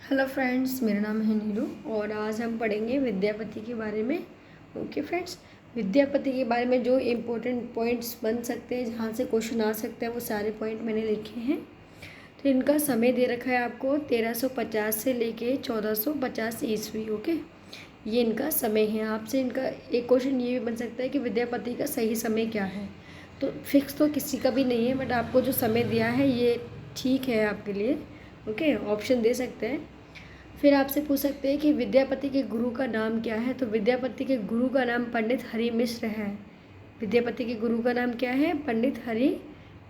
Hello friends, मेरा नाम है नीरू और आज हम पढ़ेंगे विद्यापति के बारे में। ओके फ्रेंड्स, विद्यापति के बारे में जो इम्पोर्टेंट पॉइंट्स बन सकते हैं, जहाँ से क्वेश्चन आ सकते हैं, वो सारे पॉइंट मैंने लिखे हैं। तो इनका समय दे रखा है आपको 1350 से लेके 1450 ईस्वी। ओके, ये इनका समय है। आपसे इनका एक क्वेश्चन ये भी बन सकता है कि विद्यापति का सही समय क्या है। तो फिक्स तो किसी का भी नहीं है, बट आपको जो समय दिया है ये ठीक है आपके लिए। ओके, ऑप्शन दे सकते हैं। फिर आपसे पूछ सकते हैं कि विद्यापति के गुरु का नाम क्या है। तो विद्यापति के गुरु का नाम पंडित हरि मिश्र है। विद्यापति के गुरु का नाम क्या है? पंडित हरि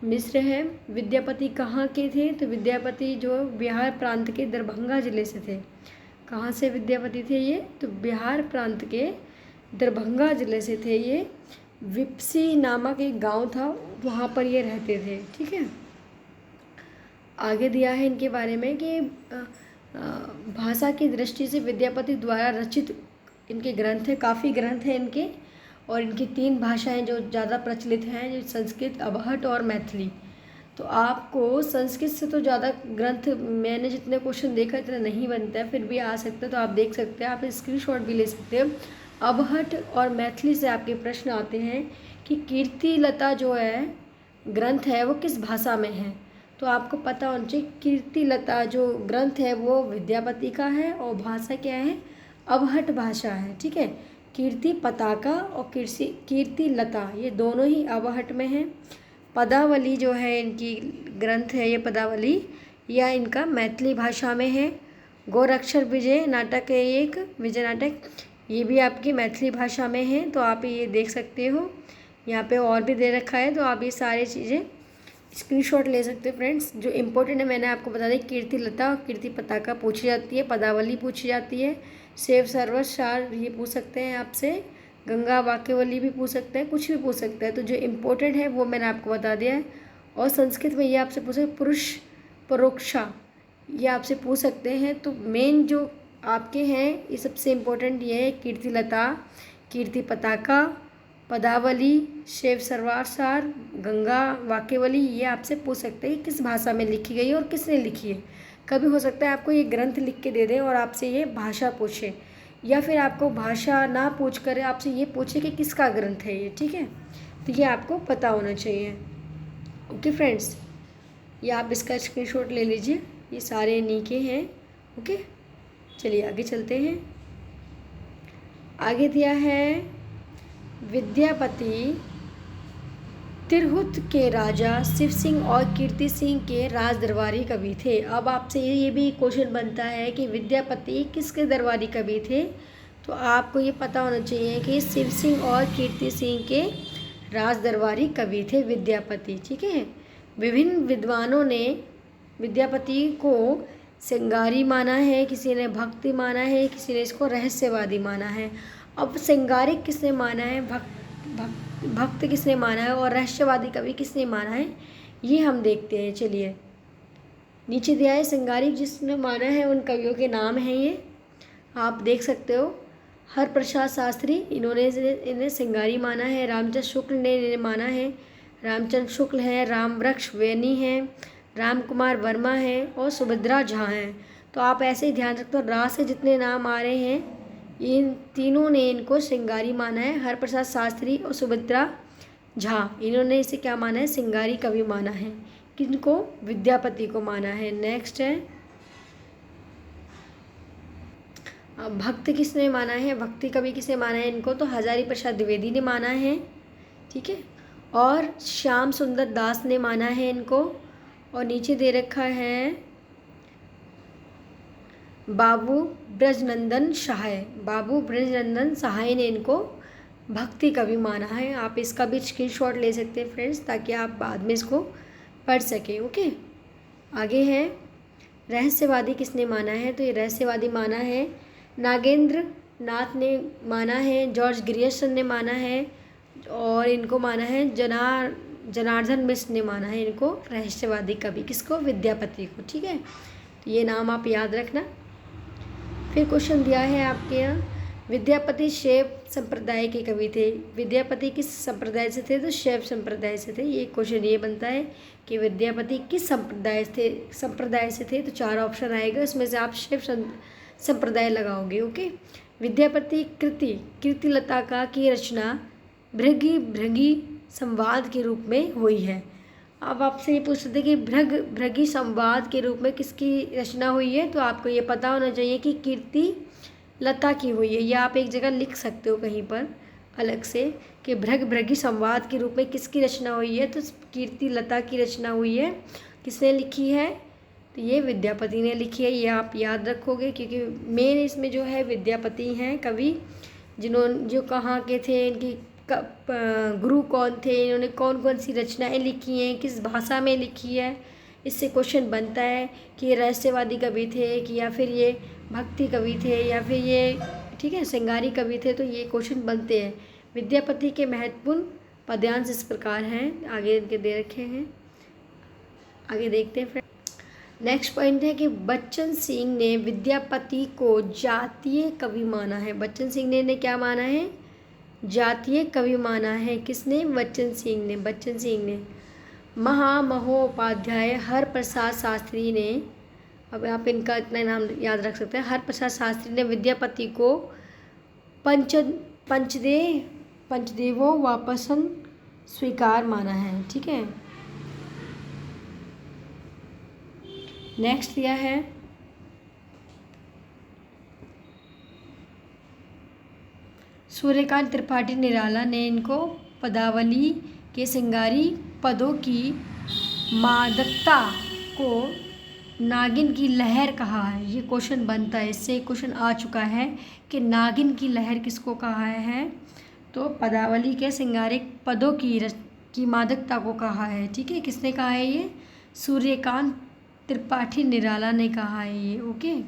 मिश्र है। विद्यापति कहाँ के थे? तो विद्यापति जो बिहार प्रांत के दरभंगा जिले से थे। कहाँ से विद्यापति थे ये? तो बिहार प्रांत के दरभंगा जिले से थे ये। विप्सी नामक एक गांव था, वहाँ पर ये रहते थे। ठीक है, आगे दिया है इनके बारे में कि भाषा की दृष्टि से विद्यापति द्वारा रचित इनके ग्रंथ हैं, काफ़ी ग्रंथ हैं इनके। और इनकी 3 भाषाएं जो ज़्यादा प्रचलित हैं, जो संस्कृत, अबहट और मैथिली। तो आपको संस्कृत से तो ज़्यादा ग्रंथ, मैंने जितने क्वेश्चन देखा इतना नहीं बनता है, फिर भी आ सकता है, तो आप देख सकते हैं। आप स्क्रीनशॉट भी ले सकते हैं। अबहट और मैथिली से आपके प्रश्न आते हैं कि कीर्तिलता जो है ग्रंथ है वो किस भाषा में है। तो आपको पता होना चाहिए कीर्तिलता जो ग्रंथ है वो विद्यापति का है और भाषा क्या है? अबहट भाषा है। ठीक है, कीर्ति पताका और कीर्तिलता ये दोनों ही अबहट में हैं। पदावली जो है इनकी ग्रंथ है, ये पदावली या इनका मैथिली भाषा में है। गोरक्षर विजय नाटक है एक, विजय नाटक, ये भी आपकी मैथिली भाषा में है। तो आप ये देख सकते हो, यहाँ पे और भी दे रखा है, तो आप ये सारी चीज़ें स्क्रीनशॉट ले सकते हैं। फ्रेंड्स, जो इम्पोर्टेंट है मैंने आपको बता दी, कीर्तिलता और कीर्ति पताका पूछी जाती है, पदावली पूछी जाती है, सेव सर्वसार ये पूछ सकते हैं आपसे, गंगा वाक्यवली भी पूछ सकते हैं, कुछ भी पूछ सकते हैं। तो जो इम्पोर्टेंट है वो मैंने आपको बता दिया है। और संस्कृत में ये आपसे पूछ सकते, पुरुष परोक्षा ये आपसे पूछ सकते हैं। तो मेन जो आपके हैं ये सबसे इम्पोर्टेंट ये है कीर्तिलता, कीर्ति पताका, पदावली, शैव सर्वासार, गंगा वाक्यवली, ये आपसे पूछ सकते हैं कि किस भाषा में लिखी गई है और किसने लिखी है। कभी हो सकता है आपको ये ग्रंथ लिख के दे दें और आपसे ये भाषा पूछे, या फिर आपको भाषा ना पूछ कर आपसे ये पूछे कि किसका ग्रंथ है ये। ठीक है, तो ये आपको पता होना चाहिए। ओके फ्रेंड्स, ये आप इसका स्क्रीनशॉट ले लीजिए, ये सारे इन्हीं के हैं। ओके, चलिए आगे चलते हैं। आगे दिया है विद्यापति तिरहुत के राजा शिव सिंह और कीर्ति सिंह के राज दरबारी कवि थे। अब आपसे ये भी क्वेश्चन बनता है कि विद्यापति किसके दरबारी कवि थे। तो आपको ये पता होना चाहिए कि शिव सिंह और कीर्ति सिंह के राज दरबारी कवि थे विद्यापति। ठीक है, विभिन्न विद्वानों ने विद्यापति को श्रृंगारी माना है, किसी ने भक्ति माना है, किसी ने इसको रहस्यवादी माना है। अब श्रृंगारिक किसने माना है, भक्त किसने माना है और रहस्यवादी कवि किसने माना है, ये हम देखते हैं। चलिए, नीचे दिया है श्रृंगारिक जिसने माना है उन कवियों के नाम हैं, ये आप देख सकते हो। हरप्रसाद शास्त्री, इन्हें श्रृंगारी माना है। रामचंद्र शुक्ल ने इन्हें माना है, रामचंद्र शुक्ल हैं। रामवृक्ष वैनी हैं, राम कुमार वर्मा हैं और सुभद्रा झा हैं। तो आप ऐसे ही ध्यान रखते हो, रा से जितने नाम आ रहे हैं इन तीनों ने इनको श्रृंगारी माना है। हरप्रसाद शास्त्री और सुभद्रा झा, इन्होंने इसे क्या माना है? श्रृंगारी कवि माना है। किनको? विद्यापति को माना है। नेक्स्ट है भक्त किसने माना है, भक्ति कवि किसने माना है इनको? तो हजारी प्रसाद द्विवेदी ने माना है। ठीक है, और श्याम सुंदर दास ने माना है इनको। और नीचे दे रखा है बाबू ब्रजनंदन सहाय, बाबू ब्रजनंदन सहाय ने इनको भक्ति कवि माना है। आप इसका भी स्क्रीनशॉट ले सकते हैं फ्रेंड्स, ताकि आप बाद में इसको पढ़ सकें। ओके, आगे है रहस्यवादी किसने माना है। तो ये रहस्यवादी माना है नागेंद्र नाथ ने माना है, जॉर्ज ग्रियर्सन ने माना है, और इनको माना है जनार्दन मिश्र ने माना है इनको रहस्यवादी कवि। किसको? विद्यापति को। ठीक है, तो ये नाम आप याद रखना। फिर क्वेश्चन दिया है आपके यहाँ, विद्यापति शैव संप्रदाय के कवि थे। विद्यापति किस संप्रदाय से थे? तो शैव संप्रदाय से थे। ये क्वेश्चन ये बनता है कि विद्यापति किस संप्रदाय से थे। तो 4 ऑप्शन आएगा, इसमें से आप शैव संप्रदाय लगाओगे। ओके। विद्यापति कृतिलता की रचना भृगि संवाद के रूप में हुई है। अब आपसे ये पूछ सकते कि भृगि संवाद के रूप में किसकी रचना हुई है? तो आपको ये पता होना चाहिए कि कीर्ति लता की हुई है। या आप एक जगह लिख सकते हो कहीं पर अलग से कि भृगि संवाद के रूप में किसकी रचना हुई है? तो कीर्ति लता की रचना हुई है। किसने लिखी है? तो ये विद्यापति ने लिखी है। ये आप याद रखोगे क्योंकि मेन इसमें जो है विद्यापति हैं कवि, जो कहाँ के थे, इनकी गुरु कौन थे, इन्होंने कौन कौन सी रचनाएं लिखी हैं, किस भाषा में लिखी है। इससे क्वेश्चन बनता है कि ये रहस्यवादी कवि थे कि या फिर ये भक्ति कवि थे या फिर ये ठीक है श्रृंगारी कवि थे। तो ये क्वेश्चन बनते हैं। विद्यापति के महत्वपूर्ण पद्यांश इस प्रकार हैं, आगे इनके दे रखे हैं, आगे देखते हैं। नेक्स्ट पॉइंट है कि बच्चन सिंह ने विद्यापति को जातीय कवि माना है। बच्चन सिंह ने क्या माना है? जातीय कवि माना है। किसने? बच्चन सिंह ने। महामहोपाध्याय हरप्रसाद शास्त्री ने, अब आप इनका इतना नाम याद रख सकते हैं, हरप्रसाद शास्त्री ने विद्यापति को पंचदेवो वापसन स्वीकार माना है। ठीक है। नेक्स्ट दिया है सूर्यकांत त्रिपाठी निराला ने इनको पदावली के श्रृंगारी पदों की मादकता को नागिन की लहर कहा है। ये क्वेश्चन बनता है, इससे क्वेश्चन आ चुका है कि नागिन की लहर किसको कहा है? तो पदावली के श्रृंगारिक पदों की मादकता को कहा है। ठीक है। किसने कहा है? ये सूर्यकांत त्रिपाठी निराला ने कहा है ये। ओके।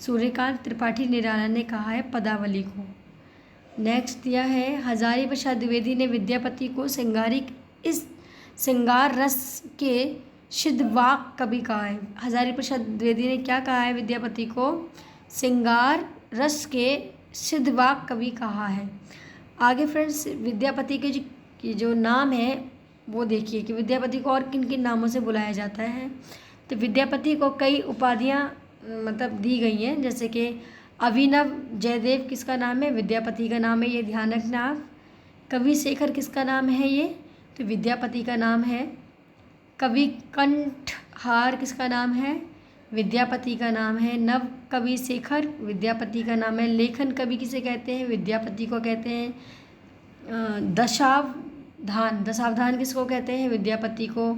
सूर्यकांत त्रिपाठी निराला ने कहा है पदावली को। नेक्स्ट दिया है हजारी प्रसाद द्विवेदी ने विद्यापति को श्रृंगार रस के सिद्धवाक कवि कहा है। हजारी प्रसाद द्विवेदी ने क्या कहा है? विद्यापति को श्रृंगार रस के सिद्धवाक कवि कहा है। आगे फ्रेंड्स विद्यापति के जो नाम है वो देखिए कि विद्यापति को और किन किन नामों से बुलाया जाता है। तो विद्यापति को कई उपाधियाँ मतलब दी गई हैं, जैसे कि अभिनव जयदेव किसका नाम है? विद्यापति का नाम है, ये ध्यान रखना आप। कवि शेखर किसका नाम है? ये तो विद्यापति का नाम है। कवि कंठहार किसका नाम है? विद्यापति का नाम है। नव कवि शेखर विद्यापति का नाम है। लेखन कवि किसे कहते हैं? विद्यापति को कहते हैं। दशावधान किसको कहते हैं? विद्यापति को।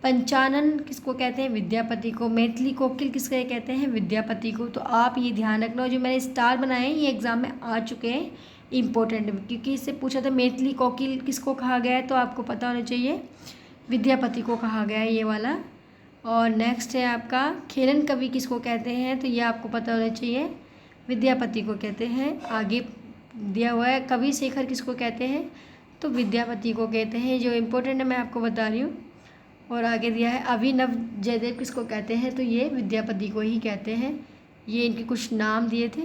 पंचानन किसको कहते हैं? विद्यापति को। मैथिली कोकिल किसके कहते हैं? विद्यापति को। तो आप ये ध्यान रखना, जो मैंने स्टार बनाए हैं ये एग्जाम में आ चुके हैं, इम्पोर्टेंट, क्योंकि इससे पूछा था मैथिली कोकिल किसको कहा गया है, तो आपको पता होना चाहिए विद्यापति को कहा गया है ये वाला। और नेक्स्ट है आपका खेलन कवि किसको कहते हैं? तो ये आपको पता होना चाहिए विद्यापति को कहते हैं। आगे दिया हुआ है कवि शेखर किसको कहते हैं? तो विद्यापति को कहते हैं। जो इम्पोर्टेंट है मैं आपको बता रही हूँ। और आगे दिया है अभिनव जयदेव किसको कहते हैं? तो ये विद्यापति को ही कहते हैं। ये इनके कुछ नाम दिए थे,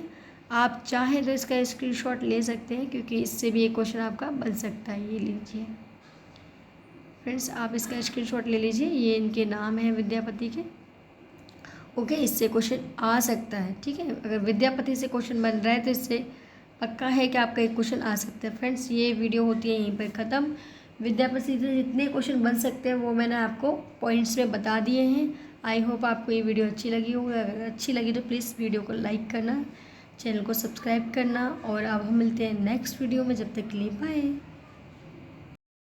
आप चाहें तो इसका स्क्रीनशॉट ले सकते हैं क्योंकि इससे भी एक क्वेश्चन आपका बन सकता है। ये लीजिए फ्रेंड्स, आप इसका स्क्रीनशॉट ले लीजिए, ये इनके नाम हैं विद्यापति के। ओके, इससे क्वेश्चन आ सकता है। ठीक है, अगर विद्यापति से क्वेश्चन बन रहा है तो इससे पक्का है कि आपका एक क्वेश्चन आ सकता है। फ्रेंड्स, ये वीडियो होती है यहीं पर ख़त्म। विद्यापति से जितने क्वेश्चन बन सकते हैं वो मैंने आपको पॉइंट्स में बता दिए हैं। आई होप आपको ये वीडियो अच्छी लगी होगी। अगर अच्छी लगी तो प्लीज़ वीडियो को लाइक करना, चैनल को सब्सक्राइब करना, और अब हम मिलते हैं नेक्स्ट वीडियो में। जब तक के लिए बाय।